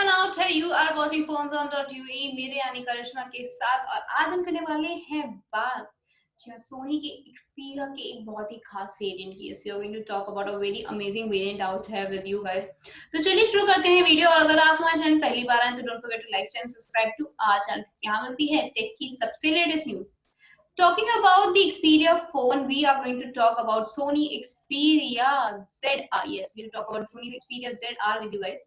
everyone out here, you are watching FoneZone.ue मेरे यानी करिश्मा के साथ। और आज हम करने वाले हैं बात सोनी के Xperia के एक बहुत ही खास वेरिएंट की। We are going to talk about a very amazing variant out here with you guys. तो चलिए शुरू करते हैं वीडियो। और अगर आप हमारे चैनल पहली बार आए तो don't forget to like and subscribe to our channel. यहाँ मिलती है टेक की सबसे latest news. Talking about the Xperia phone, we are going to talk about Sony Xperia ZR. Yes, we'll talk about Sony Xperia ZR with you guys.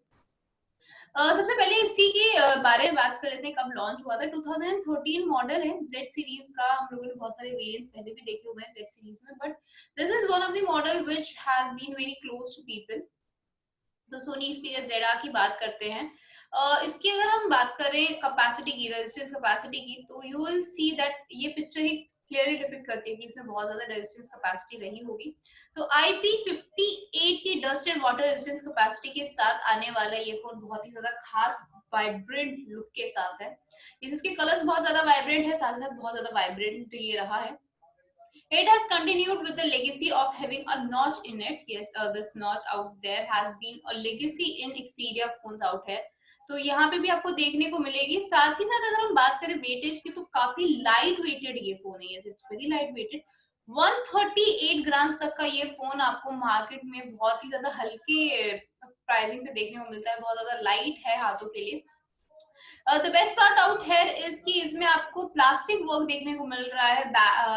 सबसे पहले इसी के बारे में बात कर लेते हैं, कब लॉन्च हुआ था। 2013 मॉडल है Z सीरीज का। हम लोगों ने बहुत सारे वेरिएंट्स पहले भी देखे हुए हैं Z सीरीज में, but this is one of the model which has been very close to people. तो सोनी Xperia ZR की बात करते हैं। इसकी अगर हम बात करें कैपेसिटी की, रेजिस्टेंस कैपेसिटी की, तो यू विल सी दैट ये पिक्चर ही क्लियरली डिपिक्ट करती है कि इसमें बहुत ज्यादा रेजिस्टेंस कैपेसिटी रही होगी। तो IP58 की dust and water resistance capacity के साथ आने वाला ये फोन बहुत ही ज्यादा खास वाइब्रेंट लुक के साथ है। इसके कलर्स बहुत ज्यादा वाइब्रेंट है, साथ साथ बहुत ज्यादा वाइब्रेंट ये रहा है। It has continued with the legacy of having a notch in it. Yes, this notch out there has been a legacy in Xperia phones out here. तो यहाँ पे भी आपको देखने को मिलेगी। साथ ही साथ अगर हम बात करें वेटेज की, तो काफी लाइट वेटेड ये फोन है। yes, it's very light weighted. 138 grams तक का ये फोन आपको मार्केट में बहुत ही ज्यादा हल्के प्राइसिंग पे देखने को मिलता है। बहुत ज्यादा लाइट है हाथों के लिए। The best part out here is कि इसमें आपको प्लास्टिक वर्क देखने को मिल रहा है।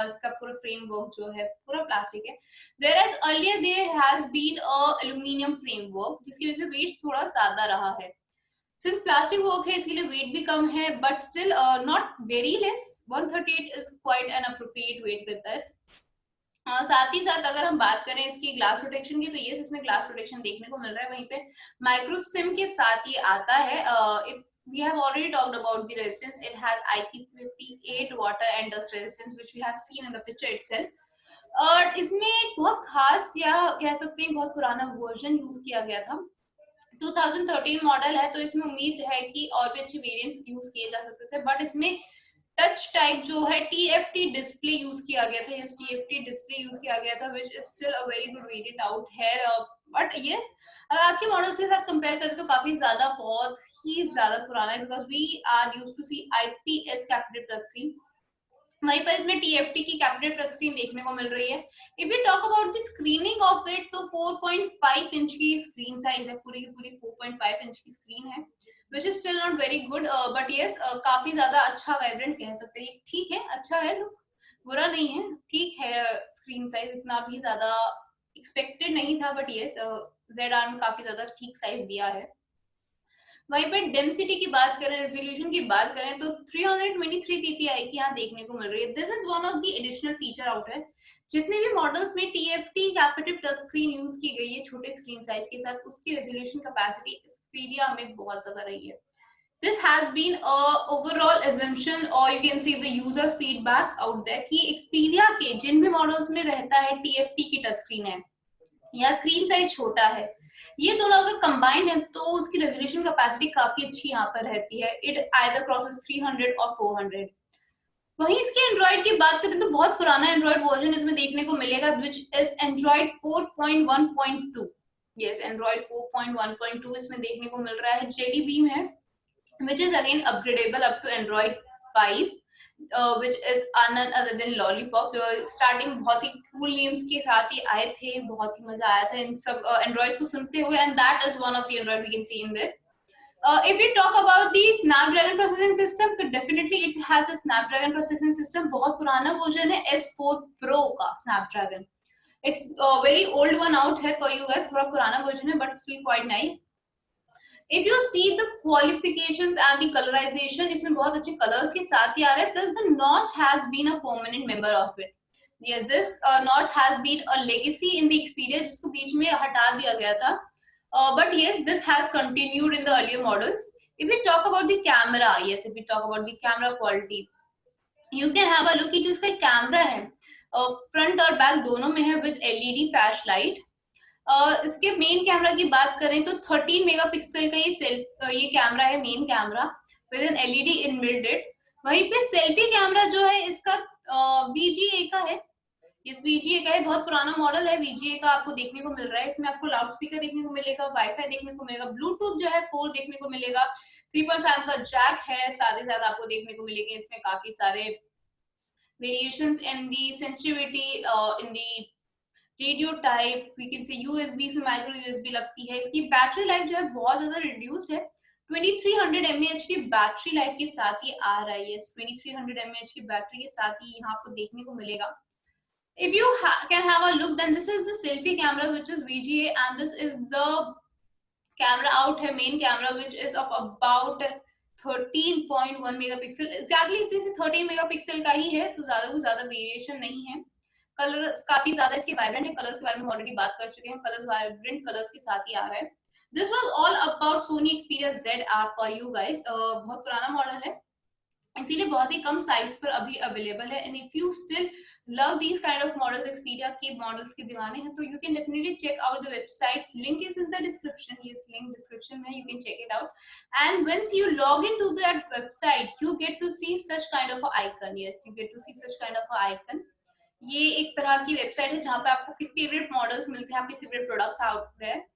इसका पूरा फ्रेम वर्क जो है पूरा प्लास्टिक है। whereas earlier there has been a aluminium frame work, जिसकी वजह से वेट थोड़ा ज्यादा रहा है। सिंस प्लास्टिक वर्क है इसके लिए वेट भी कम है, but still not very less. 138 is quite an appropriate weight with that. साथ ही साथ अगर हम बात करें इसकी ग्लास प्रोटेक्शन की, तो ये इसमें ग्लास प्रोटेक्शन देखने को मिल रहा है। वहीं पे माइक्रो सिम के साथ ये आता है। We have already talked about the resistance. It has IP58 water and dust resistance, which we have seen in the picture itself. और इसमें एक बहुत खास या कह सकते हैं बहुत पुराना वर्जन यूज किया गया था। 2013 मॉडल है, तो इसमें उम्मीद है कि और भी अच्छे वेरिएंट्स यूज किए जा सकते थे, बट इसमें टच टाइप जो है TFT डिस्प्ले यूज किया गया था। यस, TFT डिस्प्ले यूज किया गया था, which is still a very good variant out here. But yes, अगर आज के मॉडल्स के साथ कंपेयर करें तो काफी ज्यादा बहुत ही ज्यादा पुराना है, because we are used to see IPS capital touch screen. वहीं पर इसमें TFT की कैपिटल टच स्क्रीन देखने को मिल रही है। If you talk about the screening of it, तो 4.5 इंच की स्क्रीन साइज है, पूरी की पूरी 4.5 इंच की स्क्रीन है, which is still not very good, but yes, काफी ज्यादा अच्छा वाइब्रेंट कह सकते हैं। ठीक है, अच्छा है, लुक बुरा नहीं है, ठीक है। स्क्रीन साइज इतना भी ज्यादा एक्सपेक्टेड नहीं था, बट yes, ZR में काफी ज्यादा ठीक साइज दिया है। वहीं पर डेंसिटी की बात करें, रेजोल्यूशन की बात करें, तो 323 ppi की यहाँ देखने को मिल रही है। This is one of the additional feature out है। जितने भी मॉडल्स में TFT capital touch screen use की गई है छोटे स्क्रीन साइज के साथ, उसकी रेजोल्यूशन कैपेसिटी Xperia में बहुत ज्यादा रही है। This has been a overall assumption, or you can see the users feedback out there कि Xperia के जिन भी मॉडल्स में रहता है TFT की टच स्क्रीन है या स्क्रीन साइज छोटा है, ये दोनों अगर कंबाइन है तो उसकी रेजोल्यूशन कैपेसिटी काफी अच्छी यहाँ पर रहती है। इट आइदर क्रॉसेस 300 और 400। वहीं इसके एंड्रॉइड की बात करें तो बहुत पुराना एंड्रॉइड वर्जन इसमें देखने को मिलेगा, which is Android 4.1.2। Yes, Android 4.1.2 इसमें देखने को मिल रहा है। जेली बीम है, which is again upgradeable up to Android 5, which is none other than Lollipop. Starting बहुत ही कूल नेम्स के साथ ही आए थे, बहुत ही मजा आया था इन सब एंड्रॉइड को सुनते हुए, and that is one of the Android we can see in there. If we talk about the Snapdragon processing system, तो definitely it has a Snapdragon processing system. बहुत पुराना वर्जन है S4 Pro का Snapdragon. It's a very old one out here for you guys. थोड़ा पुराना version है, but still quite nice. If you see the qualifications and the colorization, इसमें बहुत अच्छे colors के साथ ही आ रहा है, plus the notch has been a permanent member of it. Yes, this notch has been a legacy in the Xperia, जिसको बीच में हटा दिया गया था, but yes, this has continued in the earlier models. If we talk about the camera, yes, if we talk about the camera quality, you can have a look कि जो इसका camera है फ्रंट और बैक दोनों में है with LED flash light. इसके main camera की बात करें तो 13 मेगापिक्सल का ये कैमरा है, main camera with an LED inbuilt it. वहीं पे सेल्फी कैमरा जो है इसका VGA का है, इस VGA का है, बहुत पुराना मॉडल है VGA का, आपको देखने को मिल रहा है। इसमें आपको लाउड स्पीकर देखने को मिलेगा, वाईफाई देखने को मिलेगा, ब्लूटूथ जो है 4 देखने को मिलेगा, 3.5 का जैक है, साथ ही साथ आपको देखने को मिलेंगे इसमें काफी सारे variations in the sensitivity, in the radio type, we can say USB, इसमें माइक्रो यूएसबी लगती है। इसकी बैटरी लाइफ जो है बहुत ज्यादा रिड्यूस्ड है, 2300 mAh की बैटरी लाइफ के साथ ही आ रहा है। 2300 mAh की बैटरी के साथ ही यहाँ आपको देखने को मिलेगा। If you can have a look, then this is the selfie camera which is VGA, and this is the camera out है, main camera which is of about 13.1 megapixel, exactly इतने से 13 मेगापिक्सल का ही है, तो ज्यादा वेरिएशन नहीं है। Colour काफी ज्यादा इसके वाइब्रेंट है, कलर्स के बारे में ऑलरेडी बात कर चुके हैं, कलर्स वाइब्रेंट कलर्स के साथ ही आ रहा है। This was all about Sony Xperia ZR for you guys. बहुत पुराना मॉडल है, इसीलिए बहुत ही कम साइट्स पर अभी अवेलेबल है। And if you still love these kind of models, Xperia के मॉडल्स के दीवाने हैं, तो you can definitely check out the websites, link is in the description, yes link description में, you can check it out. And whence you log in to that website, you get to see such kind of icon, yes you get to see such kind of icon. ये एक तरह की website है जहाँ पे आपको favourite models मिलते हैं, आपके favourite products out there.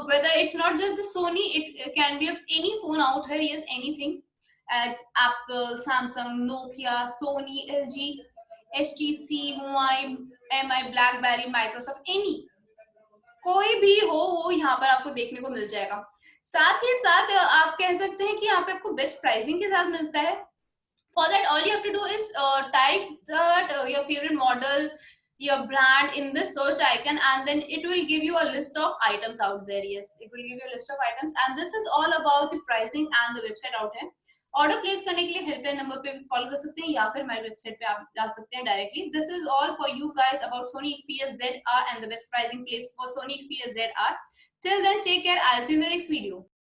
Whether it's not just the Sony, it can be of any phone out here, yes, anything at Apple, Samsung, Nokia, Sony, LG, HTC, Huawei, MI, BlackBerry, Microsoft, any, कोई भी हो वो यहाँ पर आपको देखने को मिल जाएगा। साथ ही साथ आप कह सकते हैं कि यहाँ पे आपको बेस्ट प्राइसिंग के साथ मिलता है। For that, all you have to do is type that your favorite model, your brand in this search icon, and then it will give you a list of items out there. Yes, it will give you a list of items, and this is all about the pricing and the website out here. Order place करने के लिए helpline number पे call कर सकते हैं, या फिर हमारी वेबसाइट पे आप जा सकते हैं directly. This is all for you guys about Sony Xperia ZR and the best pricing place for Sony Xperia ZR। Till then take care, I will see you in the next video.